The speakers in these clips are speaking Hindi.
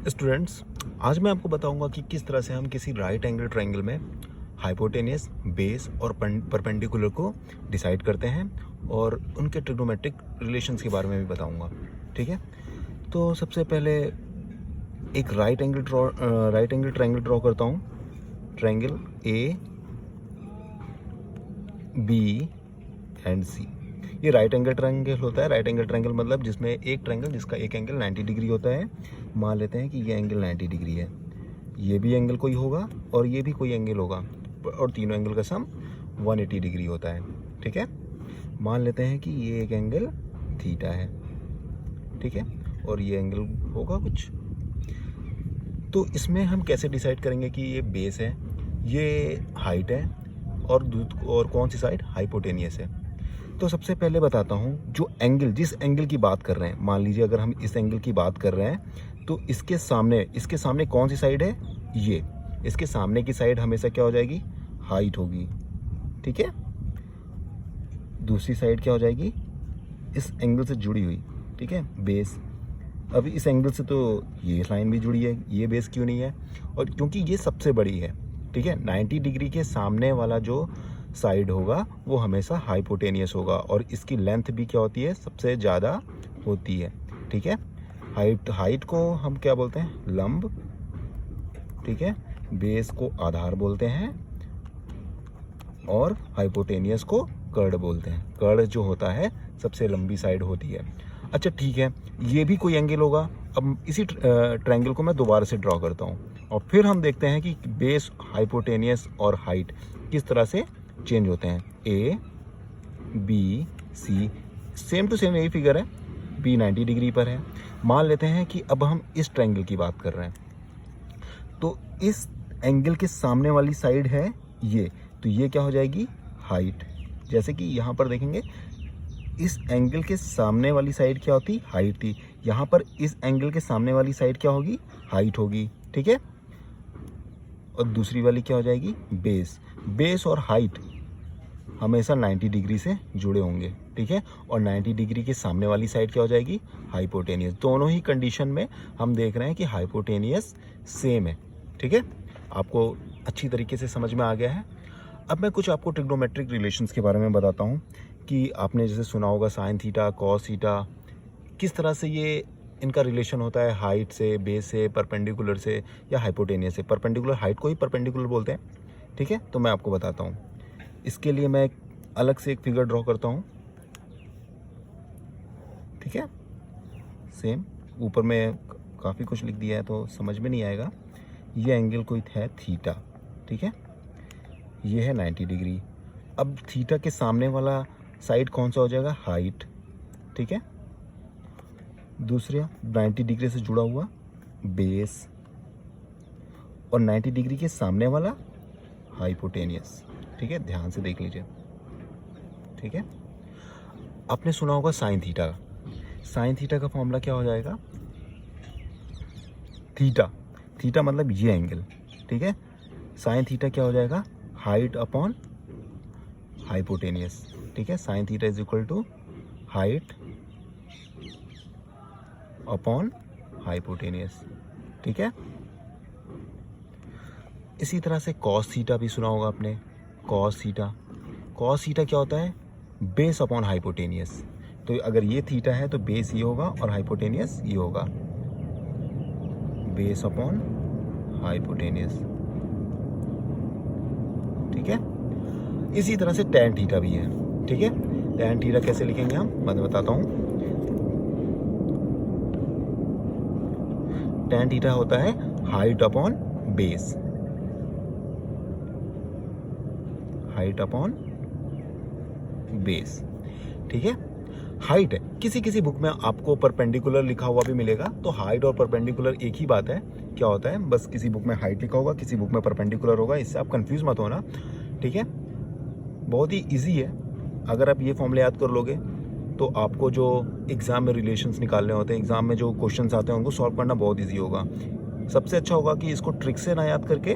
स्टूडेंट्स, आज मैं आपको बताऊंगा कि किस तरह से हम किसी राइट एंगल ट्रायंगल में हाइपोटेनियस, बेस और परपेंडिकुलर को डिसाइड करते हैं और उनके ट्रिग्नोमेट्रिक रिलेशंस के बारे में भी बताऊंगा। ठीक है, तो सबसे पहले एक राइट एंगल ट्रायंगल ड्रॉ करता हूँ। ट्रायंगल ए बी एंड सी। ये राइट एंगल ट्रायंगल होता है। राइट एंगल ट्रायंगल मतलब जिसमें एक ट्रायंगल जिसका एक एंगल 90 डिग्री होता है। मान लेते हैं कि ये एंगल 90 डिग्री है, ये भी एंगल कोई होगा और ये भी कोई एंगल होगा और तीनों एंगल का सम 180 डिग्री होता है। ठीक है, मान लेते हैं कि ये एक एंगल थीटा है। ठीक है, और ये एंगल होगा कुछ। तो इसमें हम कैसे डिसाइड करेंगे कि ये बेस है, ये हाइट है और कौन सी साइड हाइपोटेनियस है। तो सबसे पहले बताता हूँ, जो एंगल जिस एंगल की बात कर रहे हैं, मान लीजिए अगर हम इस एंगल की बात कर रहे हैं तो इसके सामने कौन सी साइड है, ये। इसके सामने की साइड हमेशा क्या हो जाएगी, हाइट होगी। ठीक है, दूसरी साइड क्या हो जाएगी, इस एंगल से जुड़ी हुई। ठीक है, बेस। अब इस एंगल से तो ये लाइन भी जुड़ी है, ये बेस क्यों नहीं है, और क्योंकि ये सबसे बड़ी है। ठीक है, 90 डिग्री के सामने वाला जो साइड होगा वो हमेशा हाइपोटेनियस होगा और इसकी लेंथ भी क्या होती है, सबसे ज़्यादा होती है। ठीक है, हाइट को हम क्या बोलते हैं, लंब। ठीक है, बेस को आधार बोलते हैं और हाइपोटेनियस को कर्ड बोलते हैं। कर्ड जो होता है सबसे लंबी साइड होती है। अच्छा ठीक है, ये भी कोई एंगल होगा। अब इसी ट्रायंगल को मैं दोबारा से ड्रॉ करता हूँ और फिर हम देखते हैं कि बेस, हाइपोटेनियस और हाइट किस तरह से चेंज होते हैं। A B C, same to same यही फिगर है। बी 90 डिग्री पर है। मान लेते हैं कि अब हम इस ट्रायंगल की बात कर रहे हैं, तो इस एंगल के सामने वाली साइड है ये, तो ये क्या हो जाएगी, हाइट। जैसे कि यहाँ पर देखेंगे, इस एंगल के सामने वाली साइड क्या होती, हाइट थी। यहाँ पर इस एंगल के सामने वाली साइड क्या होगी, हाइट होगी। ठीक है, और दूसरी वाली क्या हो जाएगी, बेस। बेस और हाइट हमेशा 90 डिग्री से जुड़े होंगे। ठीक है, और 90 डिग्री के सामने वाली साइड क्या हो जाएगी, हाइपोटेनियस। दोनों ही कंडीशन में हम देख रहे हैं कि हाइपोटेनियस सेम है। ठीक है, आपको अच्छी तरीके से समझ में आ गया है। अब मैं कुछ आपको ट्रिग्नोमेट्रिक रिलेशंस के बारे में बताता हूँ कि आपने जैसे सुना होगा साइन थीटा, कॉस थीटा, किस तरह से ये इनका रिलेशन होता है हाइट से, बेस से, परपेंडिकुलर से या हाइपोटेनियस से। परपेंडिकुलर हाइट को ही परपेंडिकुलर बोलते हैं। ठीक है, तो मैं आपको बताता हूँ। इसके लिए मैं अलग से एक फिगर ड्रॉ करता हूँ। ठीक है, सेम ऊपर में काफ़ी कुछ लिख दिया है तो समझ में नहीं आएगा। ये एंगल कोई है थीटा। ठीक है, ये है 90 डिग्री। अब थीटा के सामने वाला साइड कौन सा हो जाएगा, हाइट। ठीक है, दूसरा 90 डिग्री से जुड़ा हुआ बेस और 90 डिग्री के सामने वाला हाइपोटेनियस। ठीक है, ध्यान से देख लीजिए। ठीक है, आपने सुना होगा साइन थीटा। साइन थीटा का फॉर्मूला क्या हो जाएगा, थीटा मतलब ये एंगल। ठीक है, साइन थीटा क्या हो जाएगा, हाइट अपॉन हाइपोटेनियस। ठीक है, sine theta is equal to height upon hypotenuse. ठीक है, इसी तरह से कॉस थीटा भी सुना होगा आपने। कॉस थीटा क्या होता है, बेस अपॉन हाइपोटेनियस। तो अगर ये थीटा है तो बेस ये होगा और हाइपोटेनियस ये होगा, बेस अपॉन हाइपोटेनियस। ठीक है, इसी तरह से टैन थीटा भी है। ठीक है, टैन थीटा कैसे लिखेंगे हम, मैं बताता हूँ। टैन थीटा होता है height upon base, height upon base. ठीक है, हाइट है, किसी बुक में आपको परपेंडिकुलर लिखा हुआ भी मिलेगा, तो हाइट और परपेंडिकुलर एक ही बात है। क्या होता है, बस किसी बुक में हाइट लिखा होगा, किसी बुक में परपेंडिकुलर होगा, इससे आप कंफ्यूज मत होना। ठीक है, बहुत ही इजी है। अगर आप ये फॉर्मूला याद कर लोगे तो आपको जो एग्ज़ाम में रिलेशंस निकालने होते हैं, एग्ज़ाम में जो क्वेश्चंस आते हैं उनको सॉल्व करना बहुत ईजी होगा। सबसे अच्छा होगा कि इसको ट्रिक से ना याद करके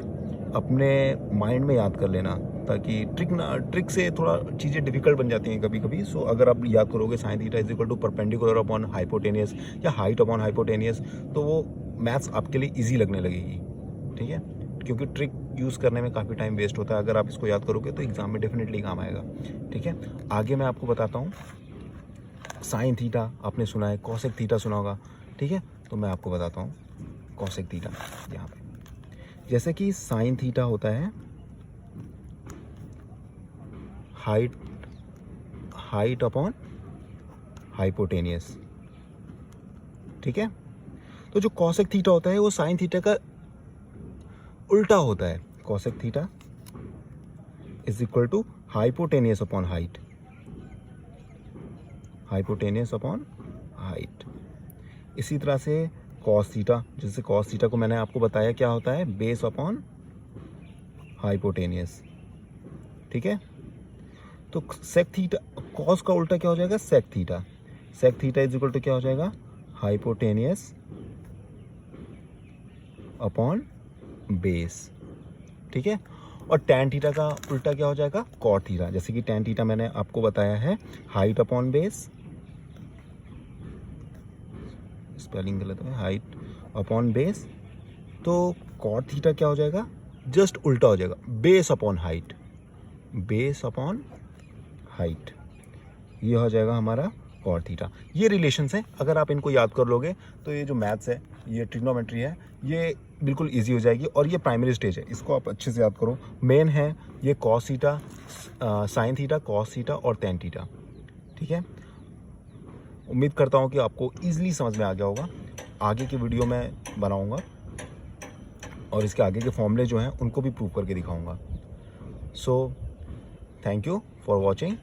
अपने माइंड में याद कर लेना, ताकि ट्रिक से थोड़ा चीज़ें डिफिकल्ट बन जाती हैं कभी कभी। सो अगर आप याद करोगे sine theta is equal to perpendicular upon hypotenuse या हाइट अपॉन हाइपोटेनियस, तो वो मैथ्स आपके लिए ईजी लगने लगेगी, ठीक है, क्योंकि ट्रिक यूज़ करने में काफ़ी टाइम वेस्ट होता है। अगर आप इसको याद करोगे तो एग्ज़ाम में डेफिनेटली काम आएगा, ठीक है। आगे मैं आपको बताता हूँ, साइन थीटा आपने सुना है, कॉसेक थीटा सुना होगा, ठीक है। तो मैं आपको बताता हूँ कॉसेक थीटा। यहाँ पे जैसे कि साइन थीटा होता है हाइट अपॉन हाइपोटेनियस, ठीक है। तो जो कॉसेक थीटा होता है वो साइन थीटा का उल्टा होता है। Cosec theta is equal to hypotenuse upon height, hypotenuse upon height. इसी तरह से कॉस थीटा, जैसे कॉस थीटा को मैंने आपको बताया क्या होता है, बेस अपॉन हाइपोटेनियस, ठीक है। तो सेक थीटा, कॉस का उल्टा क्या हो जाएगा, sec theta. Sec theta is equal to क्या हो जाएगा, हाइपोटेनियस अपॉन बेस, ठीक है। और टैन थीटा का उल्टा क्या हो जाएगा, कॉट थीटा। जैसे कि टैन थीटा मैंने आपको बताया है हाइट अपॉन बेस, स्पेलिंग गलत है, हाइट अपॉन बेस। तो कॉट थीटा क्या हो जाएगा, जस्ट उल्टा हो जाएगा, base upon height, base upon height, ये हो जाएगा हमारा कॉट थीटा। ये रिलेशंस हैं, अगर आप इनको याद कर लोगे तो ये जो मैथ्स है, ये ट्रिग्नोमेट्री है, ये बिल्कुल इजी हो जाएगी। और ये प्राइमरी स्टेज है, इसको आप अच्छे से याद करो। मेन है ये cos theta, sine theta, cos theta और टैन थीटा, ठीक है। उम्मीद करता हूँ कि आपको ईजिली समझ में आ गया होगा। आगे की वीडियो में बनाऊँगा और इसके आगे के फॉर्मूले जो हैं उनको भी प्रूव करके दिखाऊँगा। So thank you for watching.